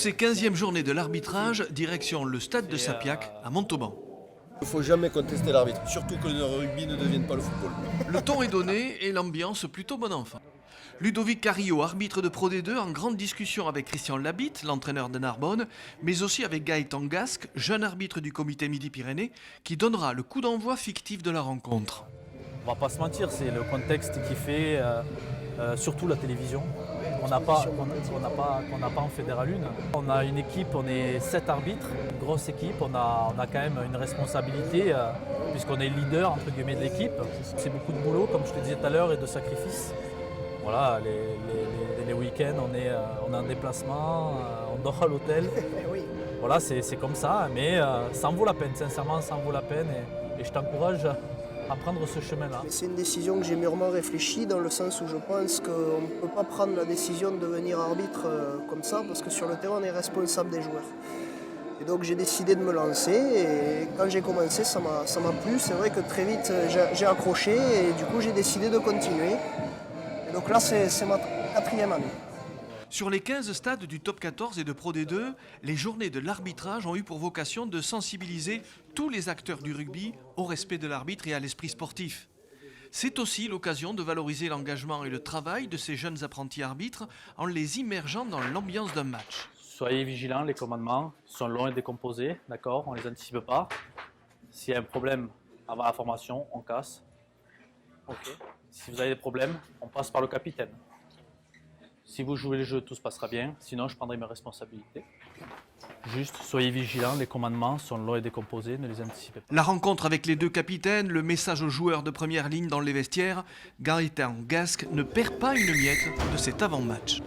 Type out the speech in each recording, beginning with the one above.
ces 15e journées de l'arbitrage, direction le stade de Sapiac à Montauban. Il ne faut jamais contester l'arbitre, surtout que le rugby ne devienne pas le football. Le ton est donné et l'ambiance plutôt bon enfant. Ludovic Carrillo, arbitre de Pro D2, en grande discussion avec Christian Labitte, l'entraîneur de Narbonne, mais aussi avec Gaëtan Gasque, jeune arbitre du comité Midi-Pyrénées, qui donnera le coup d'envoi fictif de la rencontre. On va pas se mentir, c'est le contexte qui fait surtout la télévision. On n'a pas en Fédéral 1. On a une équipe, on est 7 arbitres, une grosse équipe, on a quand même une responsabilité puisqu'on est leader entre guillemets de l'équipe. C'est beaucoup de boulot, comme je te disais tout à l'heure, et de sacrifices. Voilà, les week-ends, on est en déplacement, on dort à l'hôtel. Voilà, c'est comme ça, mais ça en vaut la peine, sincèrement, ça en vaut la peine et je t'encourage à prendre ce chemin-là. C'est une décision que j'ai mûrement réfléchie dans le sens où je pense qu'on ne peut pas prendre la décision de devenir arbitre comme ça parce que sur le terrain on est responsable des joueurs. Et donc j'ai décidé de me lancer et quand j'ai commencé ça m'a plu. C'est vrai que très vite j'ai accroché et du coup j'ai décidé de continuer. Et donc là c'est ma 4e année. Sur les 15 stades du top 14 et de Pro D2, les journées de l'arbitrage ont eu pour vocation de sensibiliser tous les acteurs du rugby au respect de l'arbitre et à l'esprit sportif. C'est aussi l'occasion de valoriser l'engagement et le travail de ces jeunes apprentis arbitres en les immergeant dans l'ambiance d'un match. Soyez vigilants, les commandements sont longs et décomposés, d'accord, on ne les anticipe pas. S'il y a un problème avant la formation, on casse. Okay. Si vous avez des problèmes, on passe par le capitaine. Si vous jouez le jeu, tout se passera bien. Sinon, je prendrai mes responsabilités. Juste, soyez vigilants, les commandements sont longs et décomposés, ne les anticipez pas. La rencontre avec les deux capitaines, le message aux joueurs de première ligne dans les vestiaires, Gaëtan Gasque ne perd pas une miette de cet avant-match.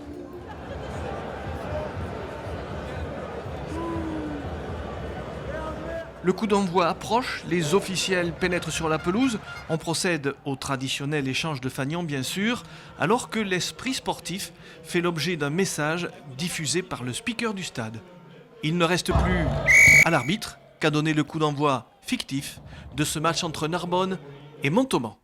Le coup d'envoi approche, les officiels pénètrent sur la pelouse, on procède au traditionnel échange de fanions bien sûr, alors que l'esprit sportif fait l'objet d'un message diffusé par le speaker du stade. Il ne reste plus à l'arbitre qu'à donner le coup d'envoi fictif de ce match entre Narbonne et Montauban.